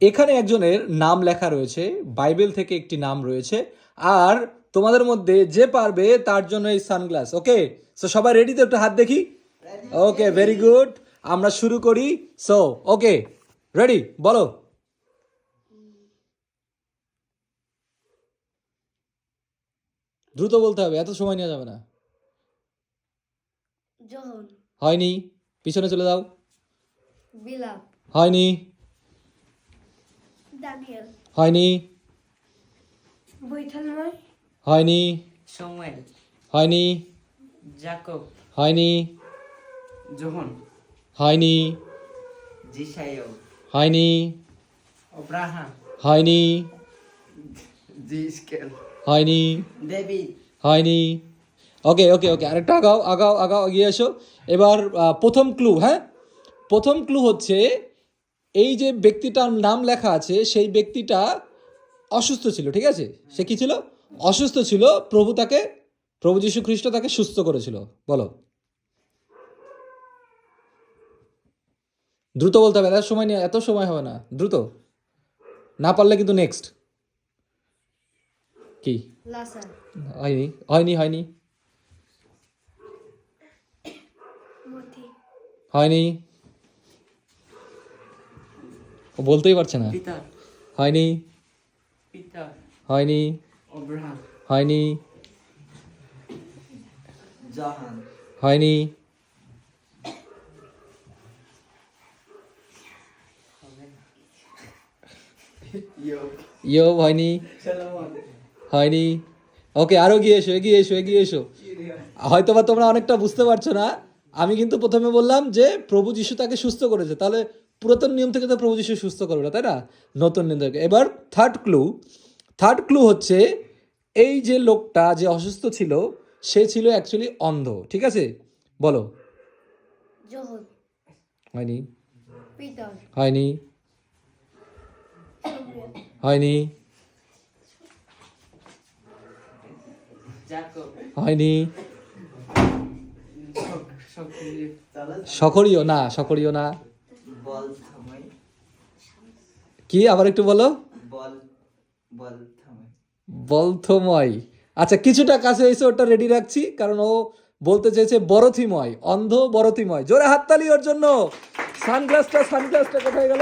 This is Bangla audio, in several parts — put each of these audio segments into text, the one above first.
এখানে একজনের নাম লেখা রয়েছে, বাইবেল থেকে একটি নাম রয়েছে, আর তোমাদের মধ্যে যে পারবে তার জন্য এই সানগ্লাস। ওকে, সো সবাই রেডি তো? একটু হাত দেখি। ওকে, ভেরি গুড। আমরা শুরু করি। সো ওকে, রেডি, বলো। দ্রুত বলতে হবে, এত সময় নেওয়া যাবে না। জোহন, হয়নি, পিছনে চলে যাও। বিলাপ, হয়নি, দানিয়েল, হয়নি, বৈঠালময়, হয়নি, সমুয়েল, হয়নি, জাকব, হয়নি, জোহন, হয়নি, জিসাইও, হয়নি, অব্রাহাম, হয়নি, জিসকেল, হয়নি, ডেভিড, হয়নি। ওকে ওকে ওকে, আরেকটা আগাও আগাও আগাও, এগিয়ে এসো। এবার প্রথম ক্লু, হ্যাঁ, প্রথম ক্লু হচ্ছে এই যে ব্যক্তিটার নাম লেখা আছে সেই ব্যক্তিটা অসুস্থ ছিল, ঠিক আছে? সে কি ছিল? অসুস্থ ছিল। প্রভু যীশু খ্রিস্ট তাকে সুস্থ করেছিল। বলো। দ্রুত বলতে হবে, এত সময় নিয়ে, এত সময় হবে না, দ্রুত। না পারলে কিন্তু নেক্সট। কি? লাসার, হয়নি, হয়নি, হয়নি, মতি, হয়নি। ও বলতেই পারছে না। পিতার, হয়নি, পিতার, হয়নি, অব্রাহাম, হয়নি, জাহান, হয়নি, ইয়ো, হয়নি, সলোমন, হয়নি। ওকে, আরো এগিয়ে এসো, এগিয়ে এসো, এগিয়ে এসো। হয়তো বা তোমরা অনেকটা বুঝতে পারছো না। আমি কিন্তু প্রথমে বললাম যে প্রভু যীশু তাকে সুস্থ করেছে, তাহলে পুরাতন নিয়ম থেকে তো প্রভু যীশু সুস্থ করবে না, তাই না? নতুন নিয়ম থেকে। এবার থার্ড ক্লু হচ্ছে এই যে লোকটা যে অসুস্থ ছিল সে ছিল অ্যাকচুয়ালি অন্ধ, ঠিক আছে? বলো। জোহন, হয়নি, পিতর, হয়নি, সমুয়েল, হয়নি, জাকব, হয়নি। সক্রিয়, সকরিও না। বল থামাই, কি, আবার একটু বলো। বল বল থামাই, বলথময়। আচ্ছা, কিছুটা কাছে এসে ওটা রেডি রাখছি, কারণ ও বলতে চেয়েছে বরথিময়, অন্ধ বরথিময়। জোরে হাততালি ওর জন্য। সানগ্লাসটা কোথায় গেল?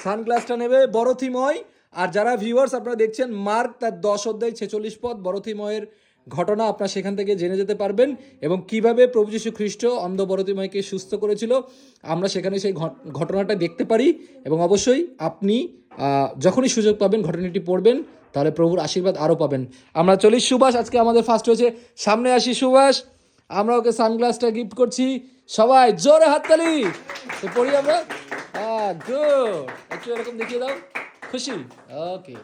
সানগ্লাসটা নেবে বরথিময়। আর যারা ভিউয়ার্স আপনারা দেখছেন, মার্ক তার 10 অধ্যায় 46 পদ বরথিময়ের ঘটনা আপনারা সেখান থেকে জেনে যেতে পারবেন, এবং কিভাবে প্রভু যীশু খ্রিস্ট অন্ধ বরথিময়কে সুস্থ করেছিল আমরা সেখানে সেই ঘটনাটা দেখতে পারি। এবং অবশ্যই আপনি যখনই সুযোগ পাবেন ঘটনাটি পড়বেন, তাহলে প্রভুর আশীর্বাদ আরও পাবেন। আমরা চলি। সুভাষ আজকে আমাদের ফার্স্ট হয়েছে, সামনে আসি সুভাষ। আমরা ওকে সানগ্লাসটা গিফট করছি। সবাই জোরে হাততালি। তো পড়ি আমরা। হ্যাঁ, গুড। একটু এরকম দেখিয়ে দাও, খুশি? ওকে।